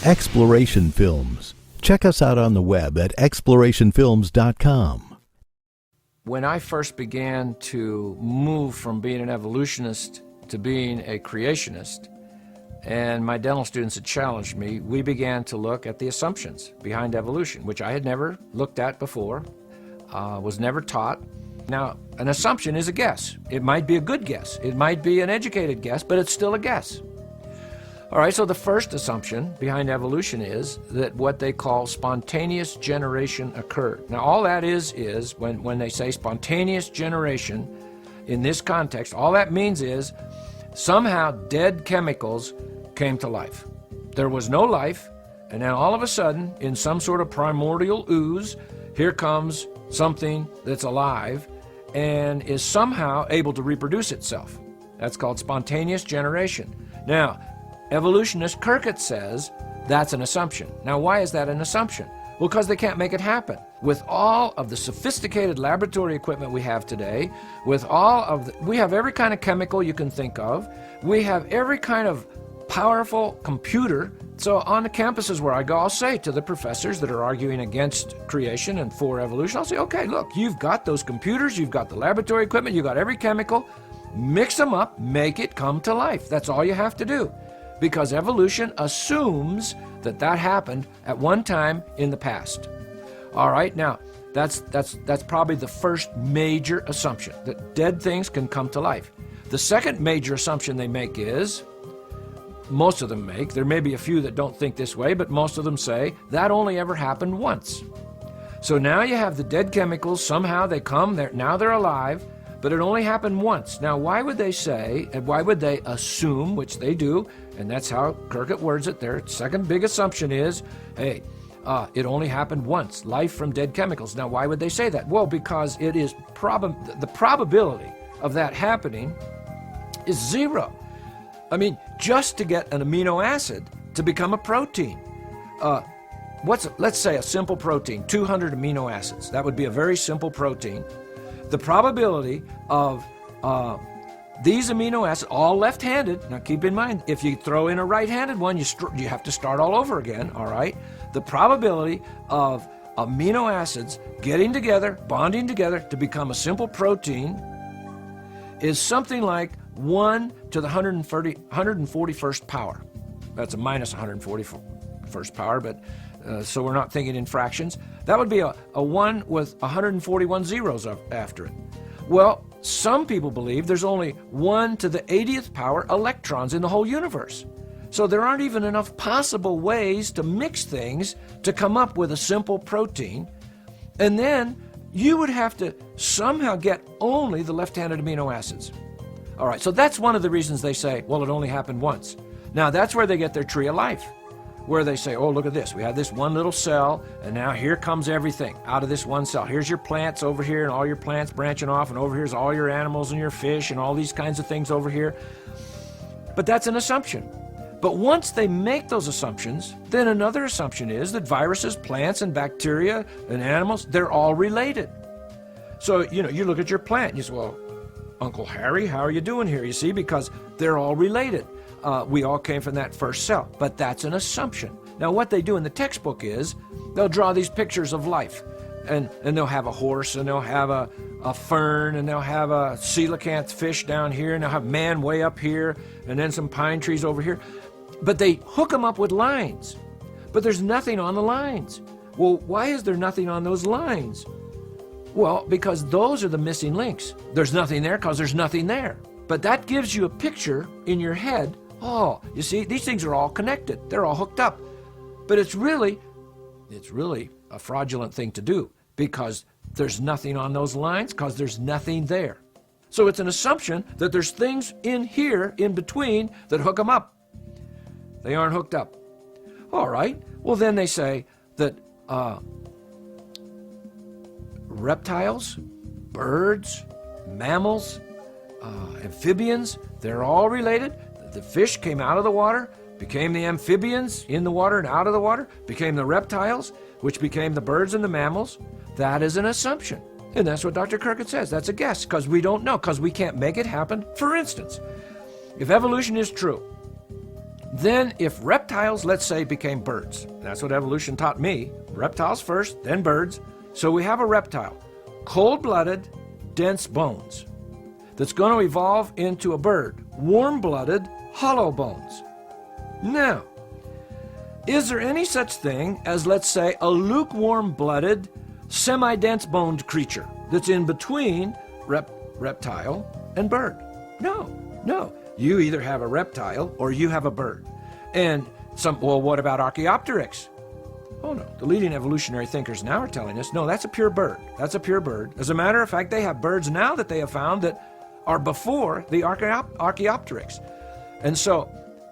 Exploration Films. Check us out on the web at explorationfilms.com. When I first began to move from being an evolutionist to being a creationist, and my dental students had challenged me, we began to look at the assumptions behind evolution, which I had never looked at before, was never taught. Now, an assumption is a guess. It might be a good guess. It might be an educated guess, but it's still a guess. All right, so the first assumption behind evolution is that what they call spontaneous generation occurred. Now, all that is when they say spontaneous generation in this context, all that means is somehow dead chemicals came to life. There was no life, and then all of a sudden, in some sort of primordial ooze, here comes something that's alive and is somehow able to reproduce itself. That's called spontaneous generation. Now, evolutionist Kirkett says that's an assumption. Now, why is that an assumption? Well, because they can't make it happen. With all of the sophisticated laboratory equipment we have today, we have every kind of chemical you can think of. We have every kind of powerful computer. So on the campuses where I go, I'll say to the professors that are arguing against creation and for evolution, I'll say, okay, look, you've got those computers, you've got the laboratory equipment, you've got every chemical, mix them up, make it come to life. That's all you have to do. Because evolution assumes that happened at one time in the past. All right, now, that's probably the first major assumption, that dead things can come to life. The second major assumption they make is, most of them make, there may be a few that don't think this way, but most of them say, that only ever happened once. So now you have the dead chemicals, somehow they come, now they're alive, but it only happened once. Now, why would they say, and why would they assume, which they do, and that's how Kirkett words it, their second big assumption is, hey, it only happened once, life from dead chemicals. Now, why would they say that? Well, because it is the probability of that happening is zero. I mean, just to get an amino acid to become a protein, let's say a simple protein, 200 amino acids. That would be a very simple protein. The probability of these amino acids, all left-handed, now keep in mind, if you throw in a right-handed one, you have to start all over again, all right? The probability of amino acids getting together, bonding together to become a simple protein is something like 1 to the 141st power. That's a minus 141st power, but so we're not thinking in fractions. That would be a 1 with 141 zeros after it. Well, some people believe there's only 1 to the 80th power electrons in the whole universe. So there aren't even enough possible ways to mix things to come up with a simple protein. And then you would have to somehow get only the left-handed amino acids. All right, so that's one of the reasons they say, well, it only happened once. Now, that's where they get their tree of life, where they say, oh, look at this. We have this one little cell, and now here comes everything out of this one cell. Here's your plants over here, and all your plants branching off, and over here's all your animals and your fish and all these kinds of things over here. But that's an assumption. But once they make those assumptions, then another assumption is that viruses, plants, and bacteria, and animals, they're all related. So, you look at your plant, and you say, well, Uncle Harry, how are you doing here? You see, because they're all related. We all came from that first cell, but that's an assumption. Now, what they do in the textbook is they'll draw these pictures of life, and they'll have a horse, and they'll have a fern, and they'll have a coelacanth fish down here, and they'll have man way up here, and then some pine trees over here. But they hook them up with lines, but there's nothing on the lines. Well, why is there nothing on those lines? Well, because those are the missing links. There's nothing there because there's nothing there. But that gives you a picture in your head. Oh, you see, these things are all connected. They're all hooked up. But it's really a fraudulent thing to do because there's nothing on those lines because there's nothing there. So it's an assumption that there's things in here, in between, that hook them up. They aren't hooked up. All right. Well, then they say that reptiles, birds, mammals, amphibians, they're all related. The fish came out of the water, became the amphibians in the water and out of the water, became the reptiles, which became the birds and the mammals. That is an assumption. And that's what Dr. Kirkett says. That's a guess, because we don't know, because we can't make it happen. For instance, if evolution is true, Then if reptiles, let's say, became birds, that's what evolution taught me, reptiles first, then birds. So we have a reptile, cold-blooded, dense bones, that's going to evolve into a bird, warm-blooded, hollow bones. Now, is there any such thing as, let's say, a lukewarm-blooded, semi-dense boned creature that's in between reptile and bird? No. You either have a reptile or you have a bird. And what about Archaeopteryx? Oh no, the leading evolutionary thinkers now are telling us, no, that's a pure bird. That's a pure bird. As a matter of fact, they have birds now that they have found that are before the Archaeopteryx. And so,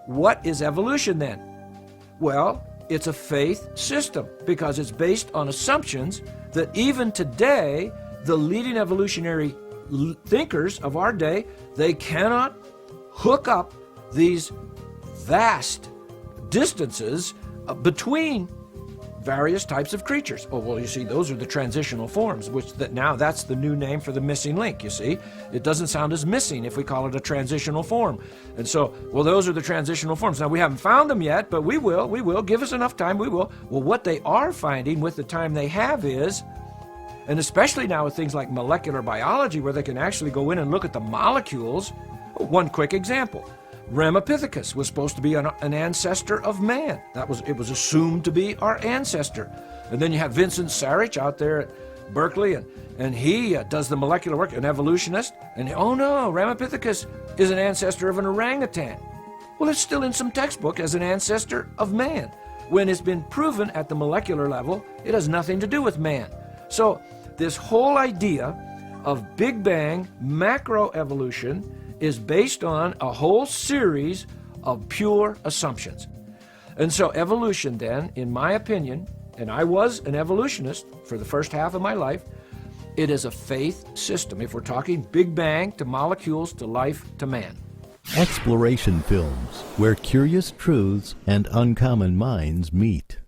what is evolution then? Well, it's a faith system because it's based on assumptions that even today, the leading evolutionary thinkers of our day, they cannot hook up these vast distances between various types of creatures. Oh, well, you see, those are the transitional forms, that's the new name for the missing link, you see. It doesn't sound as missing if we call it a transitional form. And so, well, those are the transitional forms. Now, we haven't found them yet, but we will. Give us enough time, we will. Well, what they are finding with the time they have is, and especially now with things like molecular biology, where they can actually go in and look at the molecules. One quick example. Ramapithecus was supposed to be an ancestor of man. It was assumed to be our ancestor. And then you have Vincent Sarich out there at Berkeley, and he does the molecular work, an evolutionist, and oh no, Ramapithecus is an ancestor of an orangutan. Well, it's still in some textbook as an ancestor of man, when it's been proven at the molecular level it has nothing to do with man. So this whole idea of Big Bang macroevolution is based on a whole series of pure assumptions. And so evolution then, in my opinion, and I was an evolutionist for the first half of my life, it is a faith system. If we're talking Big Bang to molecules to life to man. Exploration Films, where curious truths and uncommon minds meet.